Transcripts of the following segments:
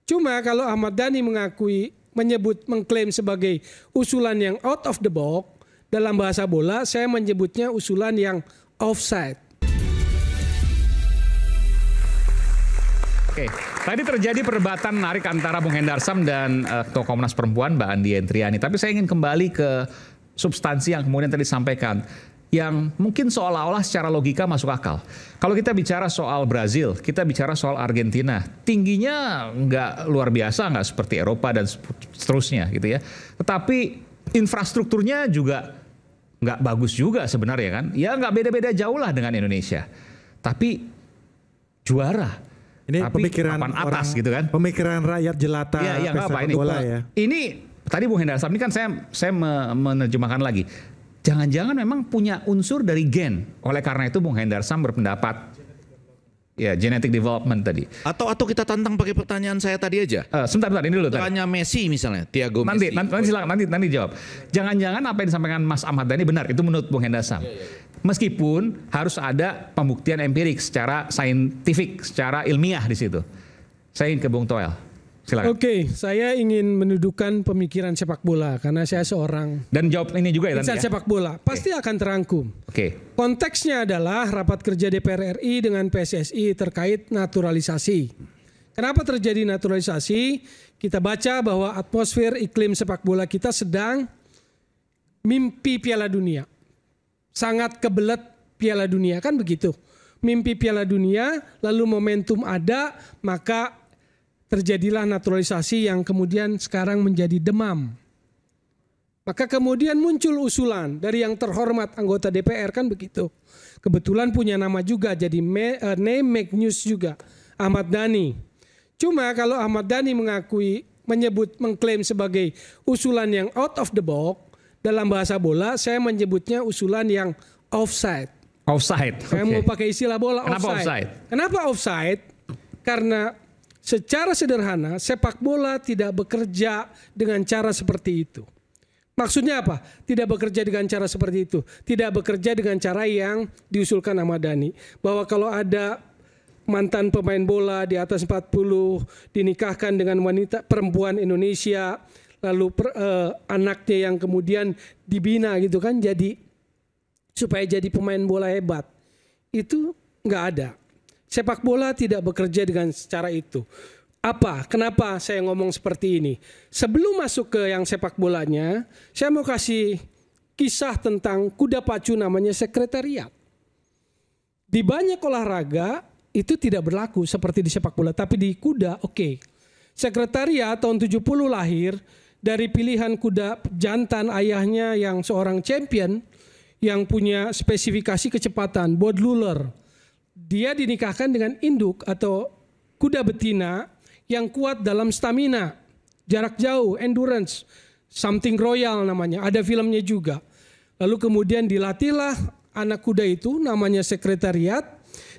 Cuma kalau Ahmad Dhani mengklaim sebagai usulan yang out of the box, dalam bahasa bola saya menyebutnya usulan yang offside. Oke, tadi terjadi perdebatan menarik antara Bung Hendar Sam dan Ketua Komnas Perempuan Mbak Andi Entriani. Tapi saya ingin kembali ke substansi yang kemudian tadi disampaikan, yang mungkin seolah-olah secara logika masuk akal. Kalau kita bicara soal Brazil, kita bicara soal Argentina, tingginya nggak luar biasa, nggak seperti Eropa dan seterusnya gitu ya. Tetapi infrastrukturnya juga nggak bagus juga sebenarnya kan. Ya nggak beda-beda jauh lah dengan Indonesia. Tapi juara. Ini tapi pemikiran atas gitu kan. Pemikiran rakyat jelata sepak bola ya. Ini tadi Bung Hendar Sam ini kan saya menerjemahkan lagi. Jangan-jangan memang punya unsur dari gen. Oleh karena itu Bung Hendar Sam berpendapat ya genetic development tadi. Atau kita tantang pakai pertanyaan saya tadi aja. Sebentar ini dulu. Tanya Messi misalnya, Thiago Messi. Nanti silakan nanti jawab. Jangan-jangan apa yang disampaikan Mas Ahmad Dhani benar, itu menurut Bung Hendar Sam. Meskipun harus ada pembuktian empirik secara saintifik, secara ilmiah di situ. Saya ingin ke Bung Toel. Silakan. Oke, saya ingin mendudukan pemikiran sepak bola karena saya seorang dan jawab ini juga ya insan sepak bola. Pasti akan terangkum. Konteksnya adalah rapat kerja DPR RI dengan PSSI terkait naturalisasi. Kenapa terjadi naturalisasi? Kita baca bahwa atmosfer iklim sepak bola kita sedang mimpi Piala Dunia. Sangat kebelet Piala Dunia, kan begitu. Mimpi Piala Dunia, lalu momentum ada, maka terjadilah naturalisasi yang kemudian sekarang menjadi demam. Maka kemudian muncul usulan dari yang terhormat anggota DPR, kan begitu. Kebetulan punya nama juga, jadi name make news juga, Ahmad Dhani. Cuma kalau Ahmad Dhani mengklaim sebagai usulan yang out of the box, dalam bahasa bola saya menyebutnya usulan yang offside. Offside. Saya mau pakai istilah bola. Kenapa offside? Kenapa offside? Karena secara sederhana sepak bola tidak bekerja dengan cara seperti itu. Maksudnya apa? Tidak bekerja dengan cara seperti itu. Tidak bekerja dengan cara yang diusulkan Ahmad Dhani. Bahwa kalau ada mantan pemain bola di atas 40 dinikahkan dengan wanita perempuan Indonesia, lalu anaknya yang kemudian dibina gitu kan, jadi supaya jadi pemain bola hebat, itu nggak ada. Sepak bola tidak bekerja dengan cara itu. Kenapa saya ngomong seperti ini? Sebelum masuk ke yang sepak bolanya, saya mau kasih kisah tentang kuda pacu namanya sekretariat. Di banyak olahraga itu tidak berlaku seperti di sepak bola, tapi di kuda oke. Sekretariat tahun 70 lahir dari pilihan kuda jantan ayahnya yang seorang champion yang punya spesifikasi kecepatan, Bodluler. Dia dinikahkan dengan induk atau kuda betina yang kuat dalam stamina, jarak jauh, endurance, something royal namanya, ada filmnya juga. Lalu kemudian dilatihlah anak kuda itu namanya sekretariat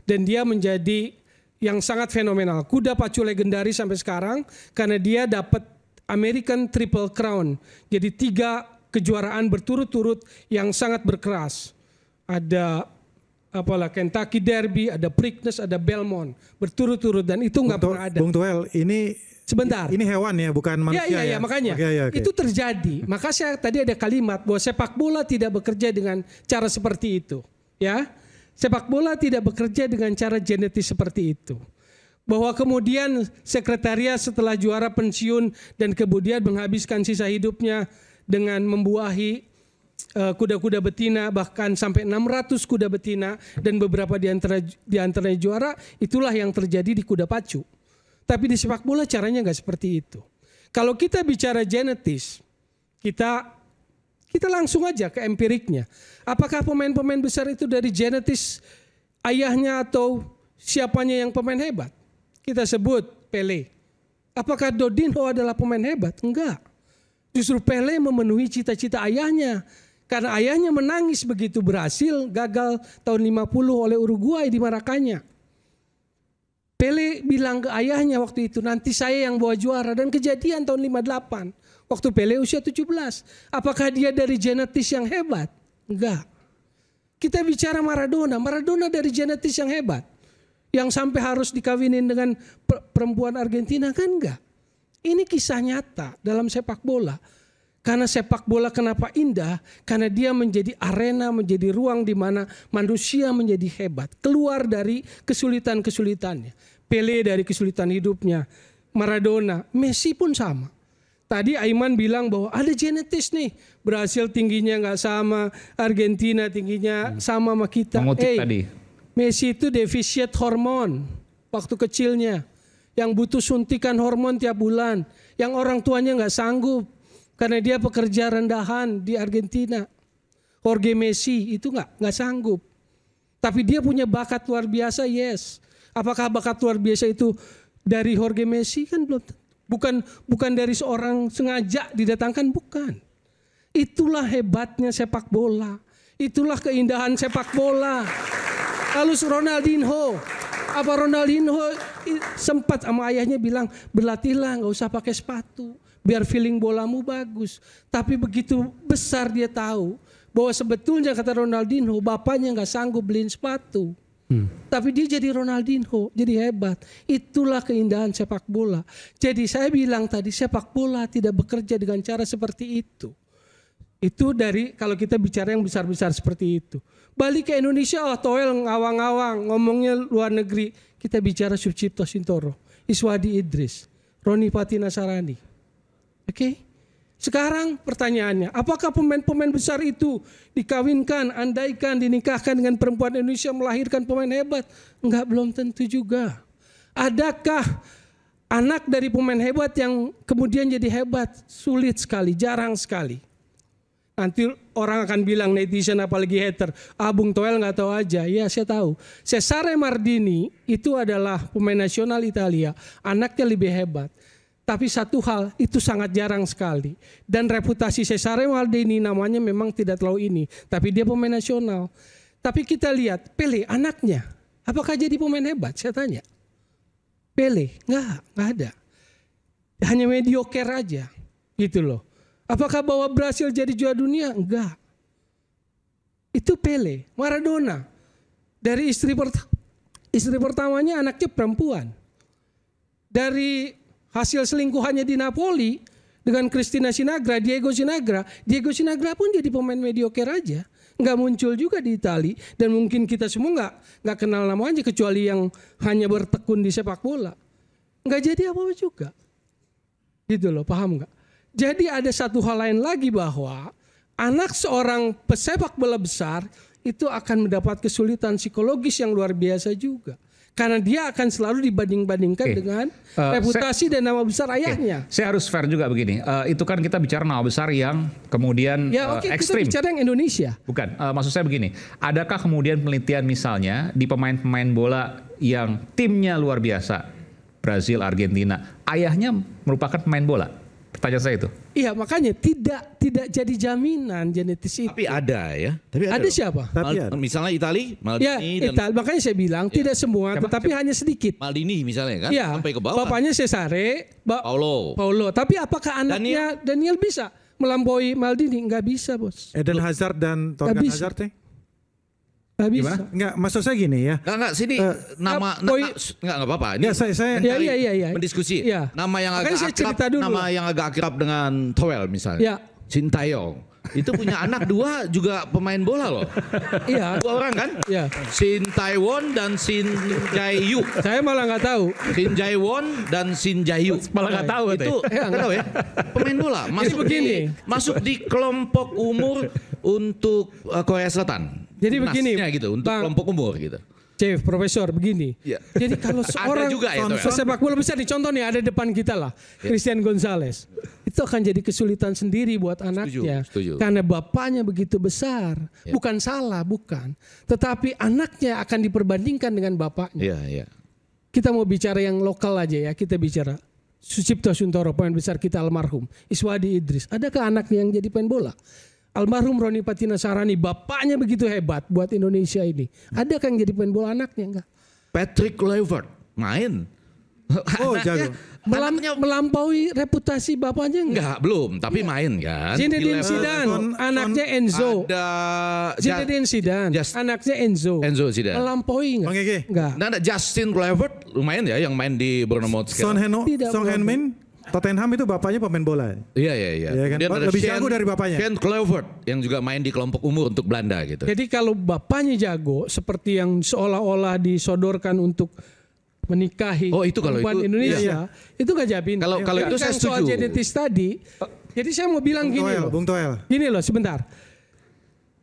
dan dia menjadi yang sangat fenomenal. Kuda pacu legendaris sampai sekarang karena dia dapat American Triple Crown. Jadi 3 kejuaraan berturut-turut yang sangat berkeras. Ada Kentucky Derby, ada Preakness, ada Belmont. Berturut-turut dan itu nggak pernah ada. Bung Toel, ini sebentar. Ini hewan ya, bukan manusia ya. Makanya. Okay. Itu terjadi. Maka saya tadi ada kalimat bahwa sepak bola tidak bekerja dengan cara seperti itu. Ya. Sepak bola tidak bekerja dengan cara genetis seperti itu. Bahwa kemudian sekretariat setelah juara pensiun dan kemudian menghabiskan sisa hidupnya dengan membuahi kuda-kuda betina, bahkan sampai 600 kuda betina dan beberapa di antaranya juara, itulah yang terjadi di kuda pacu. Tapi di sepak bola caranya nggak seperti itu. Kalau kita bicara genetis, kita langsung aja ke empiriknya. Apakah pemain-pemain besar itu dari genetis ayahnya atau siapanya yang pemain hebat? Kita sebut Pele. Apakah Dodinho adalah pemain hebat? Enggak. Justru Pele memenuhi cita-cita ayahnya. Karena ayahnya menangis begitu berhasil gagal tahun 50 oleh Uruguay di Maracanã. Pele bilang ke ayahnya waktu itu, nanti saya yang bawa juara. Dan kejadian tahun 58. Waktu Pele usia 17. Apakah dia dari genetis yang hebat? Enggak. Kita bicara Maradona. Maradona dari genetis yang hebat. Yang sampai harus dikawinin dengan perempuan Argentina kan enggak. Ini kisah nyata dalam sepak bola. Karena sepak bola kenapa indah? Karena dia menjadi arena, menjadi ruang di mana manusia menjadi hebat. Keluar dari kesulitan-kesulitannya. Pele dari kesulitan hidupnya. Maradona, Messi pun sama. Tadi Aiman bilang bahwa ada genetis nih. Brasil tingginya nggak sama, Argentina tingginya sama kita. Mengutip tadi. Messi itu defisit hormon waktu kecilnya. Yang butuh suntikan hormon tiap bulan. Yang orang tuanya nggak sanggup. Karena dia pekerja rendahan di Argentina. Jorge Messi itu nggak sanggup. Tapi dia punya bakat luar biasa, yes. Apakah bakat luar biasa itu dari Jorge Messi? Kan belum. Bukan dari seorang sengaja didatangkan, bukan. Itulah hebatnya sepak bola. Itulah keindahan sepak bola. Lalu Ronaldinho. Apa Ronaldinho sempat sama ayahnya bilang, berlatihlah, nggak usah pakai sepatu. Biar feeling bolamu bagus. Tapi begitu besar dia tahu bahwa sebetulnya kata Ronaldinho, bapaknya nggak sanggup beliin sepatu. Tapi dia jadi Ronaldinho, jadi hebat. Itulah keindahan sepak bola. Jadi saya bilang tadi, sepak bola tidak bekerja dengan cara seperti itu. Itu dari kalau kita bicara yang besar-besar seperti itu. Balik ke Indonesia, Toel ngawang-ngawang, ngomongnya luar negeri. Kita bicara Sucipto Sintoro, Iswadi Idris, Roni Patina Sarani. Oke. Sekarang pertanyaannya, apakah pemain-pemain besar itu dikawinkan, andaikan dinikahkan dengan perempuan Indonesia melahirkan pemain hebat? Enggak, belum tentu juga. Adakah anak dari pemain hebat yang kemudian jadi hebat? Sulit sekali, jarang sekali. Nanti orang akan bilang, netizen apalagi hater, Bung Toel nggak tahu aja. Ya, saya tahu. Cesare Maldini itu adalah pemain nasional Italia, anaknya lebih hebat. Tapi satu hal itu sangat jarang sekali. Dan reputasi Cesare Maldini namanya memang tidak terlalu ini. Tapi dia pemain nasional. Tapi kita lihat Pele anaknya. Apakah jadi pemain hebat? Saya tanya. Pele? Enggak ada. Hanya mediocre aja. Gitu loh. Apakah bawa Brasil jadi juara dunia? Enggak. Itu Pele. Maradona. Dari istri pertamanya anaknya perempuan. Dari hasil selingkuhannya di Napoli dengan Cristina Sinagra, Diego Sinagra pun jadi pemain mediocre aja, nggak muncul juga di Itali, dan mungkin kita semua nggak kenal namanya kecuali yang hanya bertekun di sepak bola, nggak jadi apa-apa juga, gitu loh, paham nggak? Jadi ada satu hal lain lagi bahwa anak seorang pesepak bola besar itu akan mendapat kesulitan psikologis yang luar biasa juga. Karena dia akan selalu dibanding-bandingkan dengan reputasi dan nama besar ayahnya. Saya harus fair juga begini. Itu kan kita bicara nama besar yang kemudian ekstrim. Kita bicara yang Indonesia. Bukan, maksud saya begini. Adakah kemudian penelitian misalnya di pemain-pemain bola yang timnya luar biasa, Brazil, Argentina, ayahnya merupakan pemain bola? Pertanyaan saya itu. Iya, makanya tidak jadi jaminan genetis itu. Tapi ada ya. Tapi ada siapa? Misalnya Itali, Maldini ya, dan makanya saya bilang tidak semua, tetapi hanya sedikit. Maldini misalnya kan, ya, sampai ke bawah. Bapaknya Cesare, Paulo. Tapi apakah anaknya Daniel bisa melampaui Maldini? Enggak bisa, Bos. Eden Hazard dan Torgan Hazard Gak bisa. Enggak, maksud saya gini ya. Enggak sini enggak apa-apa. Ini saya mendiskusi. Ya. Nama yang agak akrab dengan Toel misalnya. Ya. Sintayong. Itu punya anak dua juga pemain bola loh. Iya. 2 orang kan? Iya. Shin Tae-won dan Shin Jae-yu. Saya malah nggak tahu. Shin Jae-won dan Shin Jae-yu. Malah nggak tahu itu. Nggak tahu ya. Pemain bola. Masuk di kelompok umur untuk Korea Selatan. Jadi begini, gitu, untuk kelompok umur gitu. Chief, Profesor, begini. Ya. Jadi kalau seorang sepak bola besar nih, contoh nih ada depan kita lah, Christian Gonzalez. Itu akan jadi kesulitan sendiri buat anaknya. Setuju. Karena bapaknya begitu besar. Ya. Bukan salah, bukan. Tetapi anaknya akan diperbandingkan dengan bapaknya. Iya. Kita mau bicara yang lokal aja ya, kita bicara Sucipto Sintoro, pemain besar kita almarhum. Iswadi Idris, adakah anaknya yang jadi pemain bola? Almarhum Roni Patina Sarani, bapaknya begitu hebat buat Indonesia ini. Ada kan yang jadi pemain bola anaknya enggak? Patrick Kluivert main. Oh, jago. Melampaui reputasi bapaknya enggak? Belum, tapi main kan. Zinedine Zidane, anaknya Enzo. Ada Zinedine Zidane, anaknya Enzo. Enzo Zidane. Melampaui enggak? Enggak. Nah, ada Justin Kluivert lumayan ya yang main di Bournemouth sekarang. Son Heung-min Tottenham itu bapaknya pemain bola. Iya. Ya kan? Lebih jago dari bapaknya. Shane Kluivert yang juga main di kelompok umur untuk Belanda gitu. Jadi kalau bapaknya jago seperti yang seolah-olah disodorkan untuk menikahi itu kalau perempuan itu, Indonesia, itu gak jabin. Kalau itu saya soal setuju. genetis tadi. Jadi saya mau bilang Bung Toel. Gini loh, sebentar.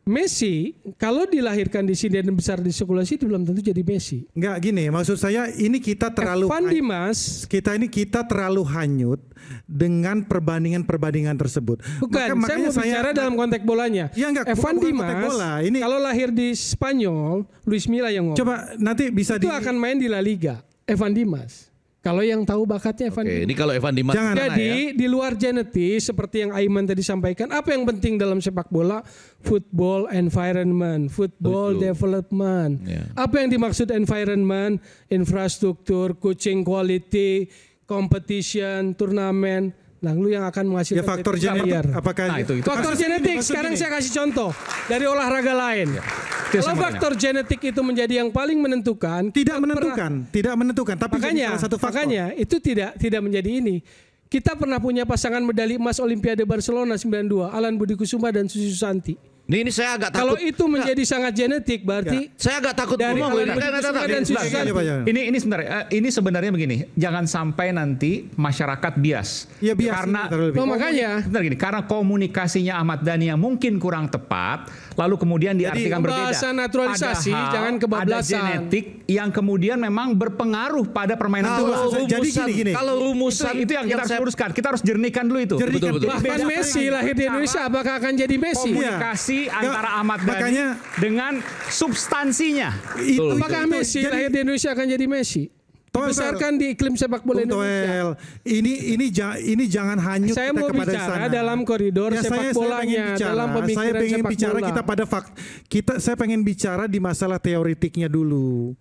Messi kalau dilahirkan di sini dan besar di sekolah situ belum tentu jadi Messi. Enggak gini, maksud saya ini kita terlalu Evan Dimas, kita terlalu hanyut dengan perbandingan tersebut. Bukan, saya mau bicara dalam konteks bolanya. Ya enggak, Evan bukan Dimas konteks bola. Ini kalau lahir di Spanyol, Luis Milla yang ngomong. coba nanti bisa itu akan main di La Liga. Evan Dimas. Kalau yang tahu bakatnya Evan Dimas. Ini kalau Evan Dimas. Jadi di luar genetis seperti yang Aiman tadi sampaikan, apa yang penting dalam sepak bola? Football environment, football development. Apa yang dimaksud environment? Infrastruktur, coaching quality, competition, turnamen. Lalu yang akan menghasilkan faktor genetik. Apakah itu faktor genetik? Sekarang saya kasih contoh dari olahraga lain. Kalau faktor genetik itu menjadi yang paling menentukan, tidak menentukan. Tapi makanya, salah satu faktor. Makanya itu tidak menjadi ini. Kita pernah punya pasangan medali emas Olimpiade Barcelona 92, Alan Budi Kusuma dan Susi Susanti. Ini saya agak takut. Kalau itu menjadi sangat genetik, berarti saya agak takut dari ngomong. Ini sebenarnya sebenarnya begini, jangan sampai nanti masyarakat bias. Ya, bias karena makanya karena komunikasinya Ahmad Dhani yang mungkin kurang tepat, lalu kemudian diartikan berbeda. Bahasa naturalisasi, padahal jangan kebablasan. Ada genetik yang kemudian memang berpengaruh pada permainan bola. Jadi gini. Kalau rumusan itu yang kita harus luruskan. Kita harus jernihkan dulu itu. Betul. Bahkan Messi lahir di Indonesia, apakah akan jadi Messi? Komunikasi antara Ahmad Dhani dengan substansinya. Apakah Messi lahir di Indonesia akan jadi Messi? Dibesarkan di iklim sepak bola Indonesia. Ini jangan hanyut saya kita mau kepada bicara sana. dalam koridor sepak bolanya, dalam pemikiran saya pengen sepak bicara bola. kita pada saya pengen bicara di masalah teoritiknya dulu.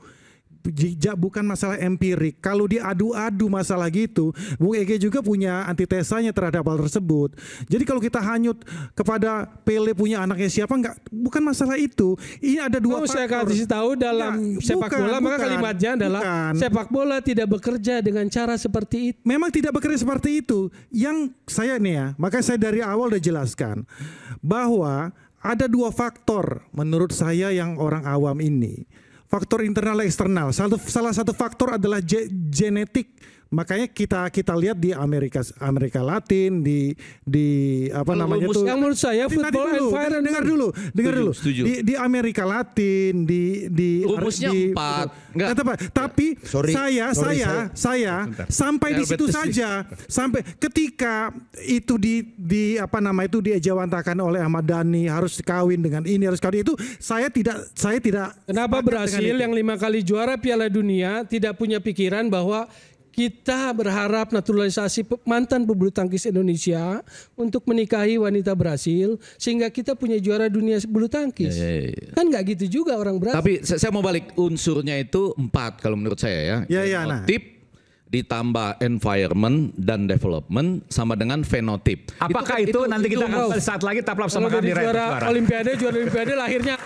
Bukan masalah empirik. Kalau diadu-adu masalah gitu, Bung Ege juga punya antitesanya terhadap hal tersebut. Jadi kalau kita hanyut kepada Pele punya anaknya siapa, bukan masalah itu. Ini ada dua faktor. Saya kasih tahu dalam sepak bola, maka kalimatnya adalah sepak bola tidak bekerja dengan cara seperti itu. Memang tidak bekerja seperti itu. Yang saya makanya saya dari awal udah jelaskan bahwa ada dua faktor menurut saya yang orang awam ini. Faktor internal dan eksternal. Salah satu faktor adalah genetik. Makanya kita lihat di Amerika Latin, di apa namanya itu. Yang menurut saya football environment. Dengar dulu. Di Amerika Latin, di rumusnya 4. Tapi saya sampai di situ saja. Sampai ketika itu di apa nama itu diajawantakan oleh Ahmad Dhani harus kawin dengan ini, harus kawin itu, saya tidak. Kenapa Brasil yang 5 kali juara Piala Dunia tidak punya pikiran bahwa kita berharap naturalisasi mantan pebulu tangkis Indonesia untuk menikahi wanita Brasil sehingga kita punya juara dunia bulu tangkis. Kan nggak gitu juga orang Brasil. Tapi saya mau balik, unsurnya itu 4 kalau menurut saya ya. Genotip ditambah environment dan development sama dengan fenotip. Apakah itu nanti kita akan saat lagi tetaplah bersama kami di juara Olimpiade lahirnya